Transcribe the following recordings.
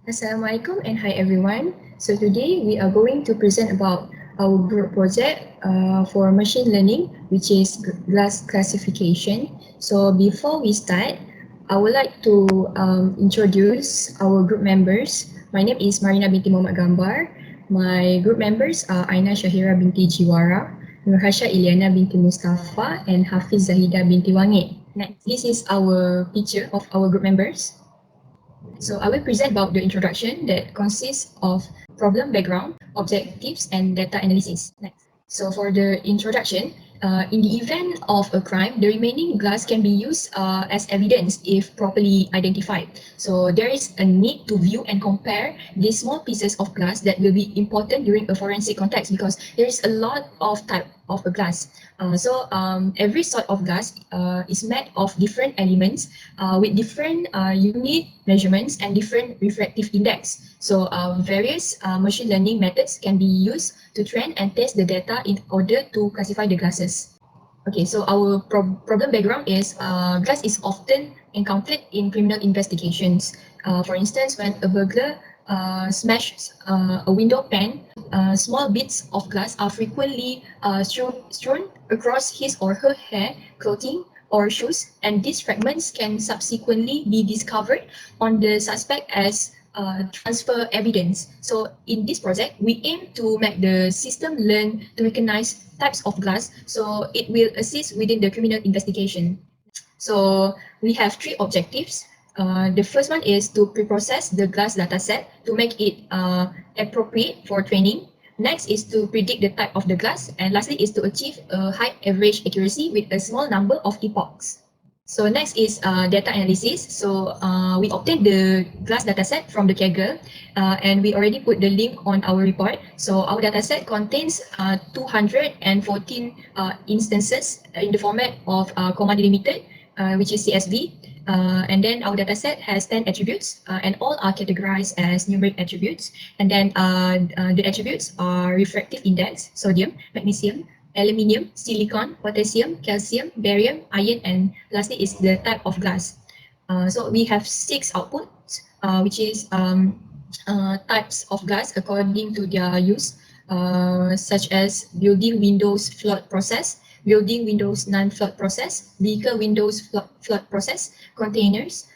Assalamualaikum and hi everyone. So today we are going to present about our group project for machine learning, which is glass classification. So before we start, I would like to introduce our group members. My name is MARYNA binti Muhammad GAMBAR. My group members are AINA SHAHIRAH binti JIWARA, ILYANA binti MUSTAFA, and HAFIDZAHIDAH binti WANGIT. Next, this is our picture of our group members. So I will present about the introduction that consists of problem background, objectives, and data analysis. Next. So for the introduction, in the event of a crime, the remaining glass can be used as evidence if properly identified. So there is a need to view and compare these small pieces of glass that will be important during a forensic context because there is a lot of type of a glass. Every sort of glass is made of different elements with different unit measurements and different refractive index. So various machine learning methods can be used to train and test the data in order to classify the glasses. Okay, so our problem background is glass is often encountered in criminal investigations. For instance, when a burglar smashes a window pane, small bits of glass are frequently strewn across his or her hair, clothing, or shoes, and these fragments can subsequently be discovered on the suspect as transfer evidence. So in this project, we aim to make the system learn to recognize types of glass, so it will assist within the criminal investigation. So we have three objectives. The first one is to pre-process the glass dataset to make it appropriate for training. Next is to predict the type of the glass, and lastly is to achieve a high average accuracy with a small number of epochs. So next is data analysis. So we obtained the glass dataset from the Kaggle and we already put the link on our report. So our dataset contains 214 instances in the format of comma delimited, which is CSV. And then our dataset has 10 attributes and all are categorized as numeric attributes. And then the attributes are refractive index, sodium, magnesium, aluminium, silicon, potassium, calcium, barium, iron, and lastly is the type of glass. So we have 6 outputs, which is types of glass according to their use, such as building windows flood process, building windows non-flood process, vehicle windows flood process, containers,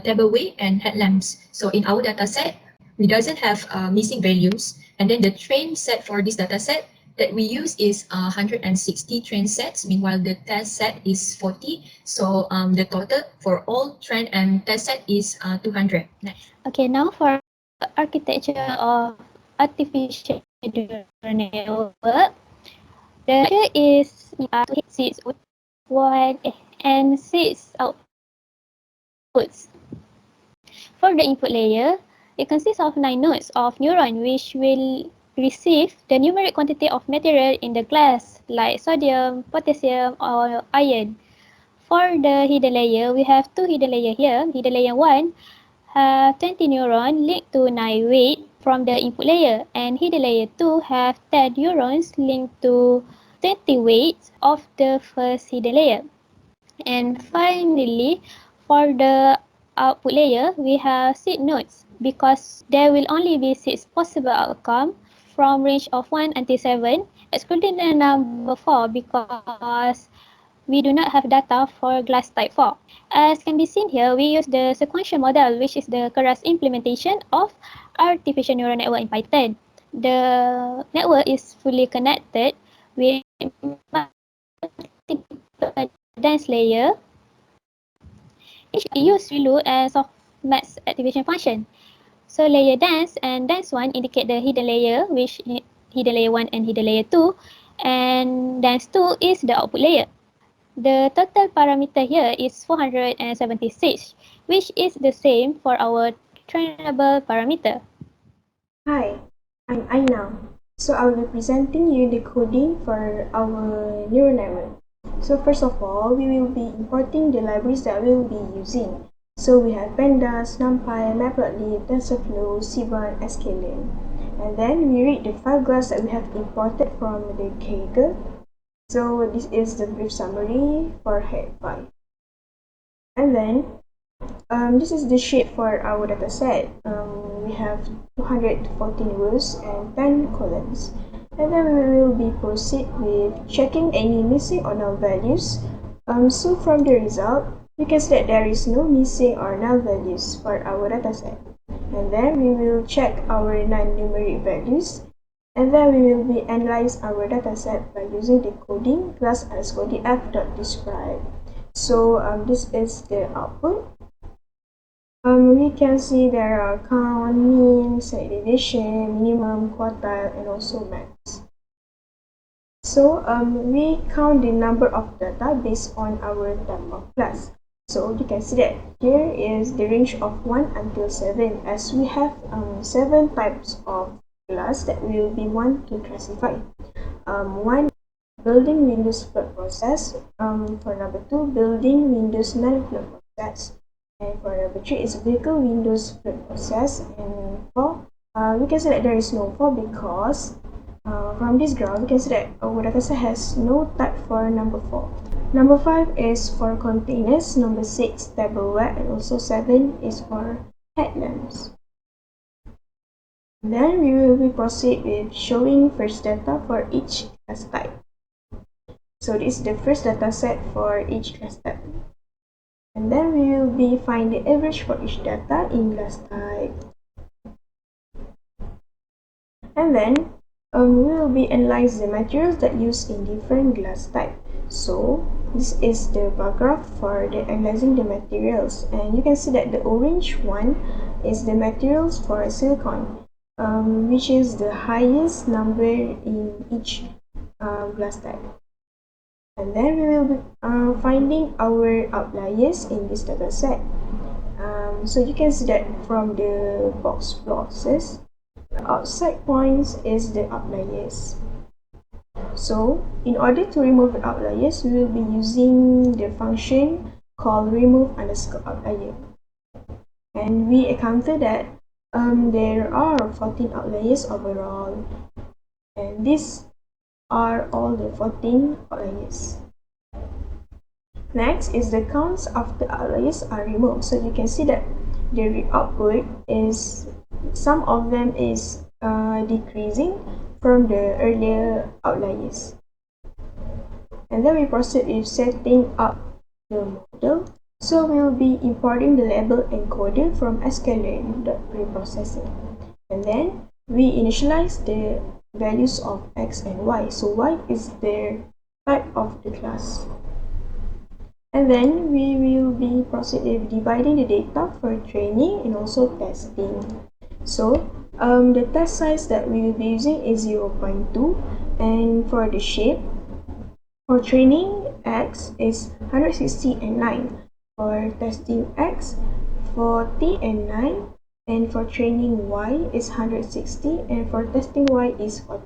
tableway, and headlamps. So in our dataset, we doesn't have missing values, and then the train set for this dataset that we use is 160 train sets, meanwhile the test set is 40. So the total for all train and test set is 200. Next. Okay, now for architecture of artificial neural network, the structure is 6 1 and 6 outputs. For the input layer, it consists of 9 nodes of neuron which will receive the numeric quantity of material in the glass like sodium, potassium, or iron. For the hidden layer, we have 2 hidden layers here. Hidden layer 1 have 20 neurons linked to 9 weight from the input layer, and hidden layer 2 have 10 neurons linked to 20 weights of the first hidden layer. And finally, for the output layer, we have 6 nodes because there will only be 6 possible outcomes from range of 1 until 7, excluding the number 4 because we do not have data for glass type 4. As can be seen here, we use the sequential model, which is the keras implementation of artificial neural network in Python. The network is fully connected with multiple dense layer, which use ReLU as softmax activation function. So layer dense and dense 1 indicate the hidden layer, which hidden layer 1 and hidden layer 2, and dense 2 is the output layer. The total parameter here is 476, which is the same for our trainable parameter. Hi, I'm Aina. So I will be presenting you the coding for our neural network. So first of all, we will be importing the libraries that we will be using. So we have pandas, numpy, matplotlib, tensorflow, cban, sklearn. And then we read the file glass that we have imported from the Kaggle. So this is the brief summary for head 5. And then This is the shape for our dataset. We have 214 rows and 10 columns. And then we will be proceed with checking any missing or null values. So from the result, we can see that there is no missing or null values for our dataset. And then we will check our non-numeric values. And then we will be analyze our dataset by using the coding class_df.describe. So this is the output. We can see there are count, mean, standard deviation, minimum, quartile, and also max. So we count the number of data based on our type of class. So you can see that here is the range of 1 until 7, as we have 7 types of class that we will be want to classify. One, building Windows float process. For number 2, building Windows non-float process. And for number 3 is vehicle Windows float process. And 4, we can see that there is no 4 because from this graph we can see that our dataset has no type for number 4. Number 5 is for containers, number 6 tableware, and also 7 is for headlamps. Then we will be proceed with showing first data for each class type. So this is the first dataset for each class type. And then we will be find the average for each data in class type. And then we will be analyze the materials that used in different glass type. So this is the bar graph for the analyzing the materials, and you can see that the orange one is the materials for silicon, which is the highest number in each glass type. And then we will be finding our outliers in this data set. So you can see that from the box plots, the outside points is the outliers. So in order to remove the outliers, we will be using the function called remove_outlier. And we encounter that there are 14 outliers overall. And these are all the 14 outliers. Next is the counts after outliers are removed. So you can see that the output is, some of them is decreasing from the earlier outliers. And then we proceed with setting up the model. So we will be importing the label encoder from sklearn.preprocessing. And then we initialize the values of x and y. So y is the type of the class. And then we will be proceeding dividing the data for training and also testing. So the test size that we will be using is 0.2, and for the shape, for training x is 160 and 9, for testing x 40 and 9, and for training y is 160, and for testing y is 40.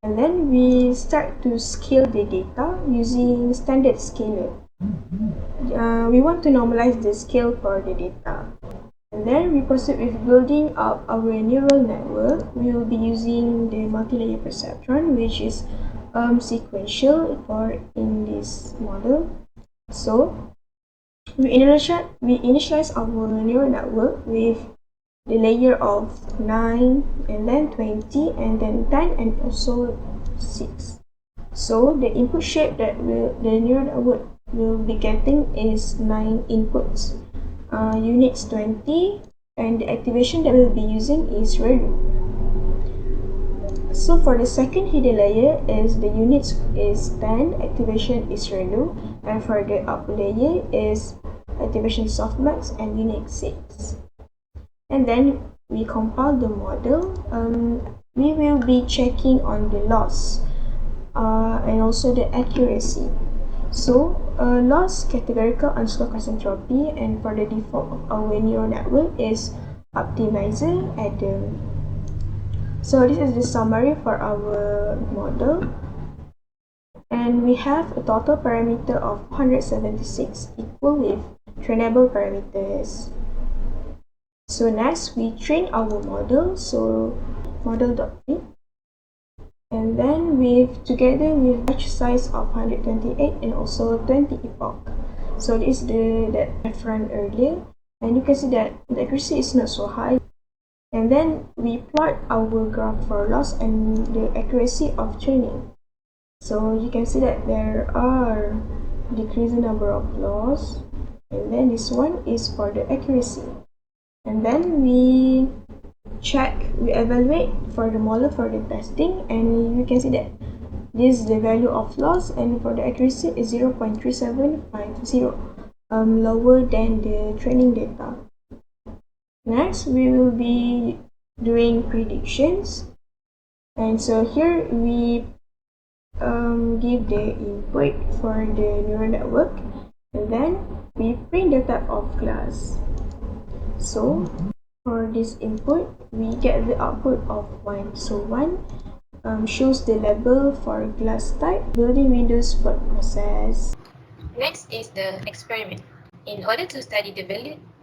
And then we start to scale the data using standard scaler. We want to normalize the scale for the data. And then we proceed with building up our neural network. We will be using the multi-layer perceptron, which is sequential for in this model. So we initialize our neural network with the layer of 9, and then 20, and then 10, and also 6. So the input shape that the neural network will be getting is 9 inputs, units 20, and the activation that we'll be using is ReLU. So for the second hidden layer is the units is 10, activation is ReLU, and for the up layer is activation softmax and unit 6. And then we compile the model. We will be checking on the loss and also the accuracy. So loss, categorical unslope entropy, and for the default of our neural network is optimizer Adam. So this is the summary for our model, and we have a total parameter of 176 equal with trainable parameters. So next we train our model, so model.fit, and then together with batch size of 128 and also 20 epoch. So this is that I've run earlier, and you can see that the accuracy is not so high. And then we plot our graph for loss and the accuracy of training. So you can see that there are decreasing number of loss, and then this one is for the accuracy. And then we evaluate for the model for the testing, and you can see that this is the value of loss, and for the accuracy is 0.3750, lower than the training data. Next, we will be doing predictions, and so here we give the input for the neural network, and then we print the type of class. So for this input, we get the output of 1. So 1 shows the label for class type, building Windows word process. Next is the experiment. In order to study the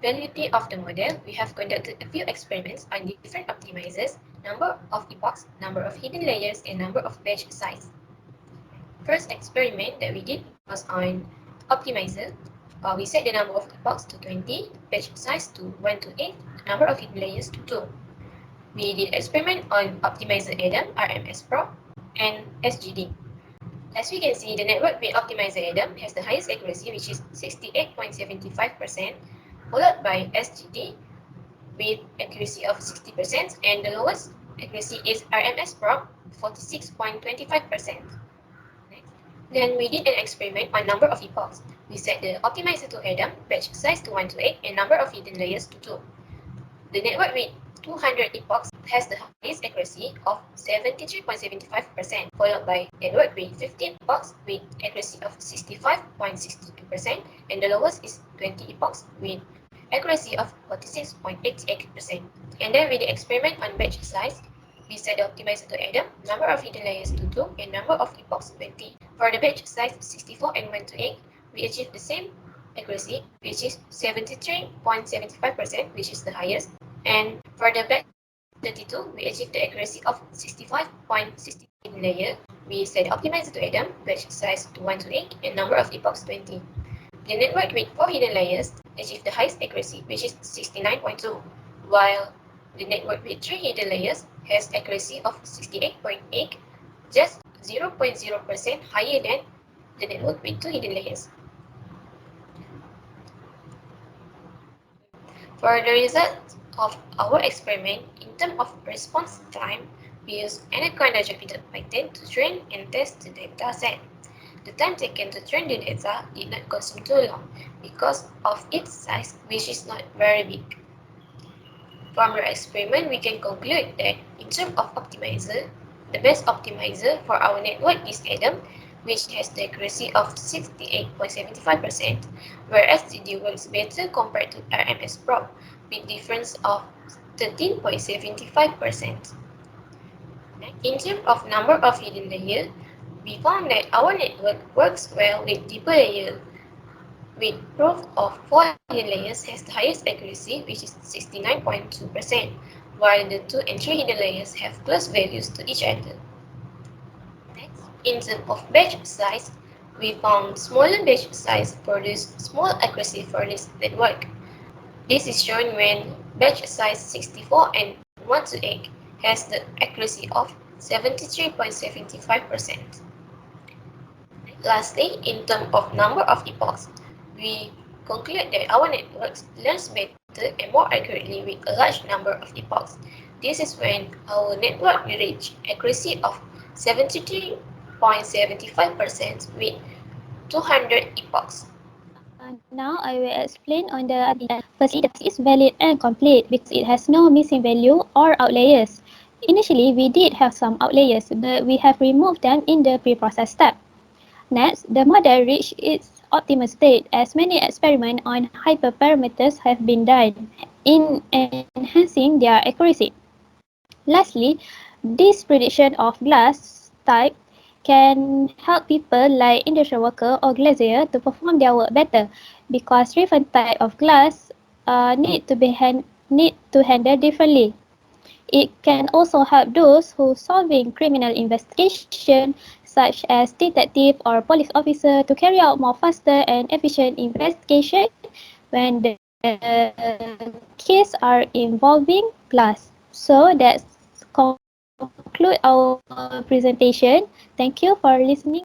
validity of the model, we have conducted a few experiments on different optimizers, number of epochs, number of hidden layers, and number of batch size. First experiment that we did was on optimizer. We set the number of epochs to 20, batch size to 1 to 8, number of hidden layers to 2. We did experiment on optimizer Adam, RMS Pro, and SGD. As we can see, the network with optimizer Adam has the highest accuracy, which is 68.75%, followed by SGD with accuracy of 60%, and the lowest accuracy is RMS Pro, 46.25%. Then we did an experiment on number of epochs. We set the optimizer to Adam, batch size to 1 to 8, and number of hidden layers to 2. The network with 200 epochs has the highest accuracy of 73.75%, followed by network with 15 epochs with accuracy of 65.62%, and the lowest is 20 epochs with accuracy of 46.88%. And then with the experiment on batch size, we set the optimizer to Adam, number of hidden layers to 2, and number of epochs 20. For the batch size 64 and 1 to 8, we achieved the same accuracy, which is 73.75%, which is the highest. And for the batch 32, we achieved the accuracy of 65.60 hidden layer. We set the optimizer to Adam, batch size to 1 to 8, and number of epochs 20. The network with 4 hidden layers achieved the highest accuracy, which is 69.2, while the network with 3 hidden layers has accuracy of 68.8, just 0.0% higher than the network with 2 hidden layers. For the results of our experiment, in terms of response time, we used Anaconda Jupyter Python to train and test the data set. The time taken to train the data did not consume too long because of its size, which is not very big. From the experiment, we can conclude that in terms of optimizer, the best optimizer for our network is Adam, which has the accuracy of 68.75%, whereas SGD works better compared to RMS Pro, with difference of 13.75%. In terms of number of hidden layers, we found that our network works well with deeper layers, with proof of 4 hidden layers has the highest accuracy, which is 69.2%, while the 2 and 3 hidden layers have close values to each other. Next, in terms of batch size, we found smaller batch size produce small accuracy for this network. This is shown when batch size 64 and 1 to 8 has the accuracy of 73.75%. Lastly, in terms of number of epochs, we conclude that our networks learns better and more accurately with a large number of epochs. This is when our network reach accuracy of 73.75% with 200 epochs. Now I will explain on the firstly, the is valid and complete because it has no missing value or outliers. Initially, we did have some outliers, but we have removed them in the pre-process step. Next, the model reached its optimal state as many experiments on hyperparameters have been done in enhancing their accuracy. Lastly, this prediction of glass type can help people like industrial worker or glazier to perform their work better because different type of glass need to handle differently. It can also help those who solving criminal investigation, such as detective or police officer, to carry out more faster and efficient investigation when the case are involving glass. So that's conclude our presentation. Thank you for listening.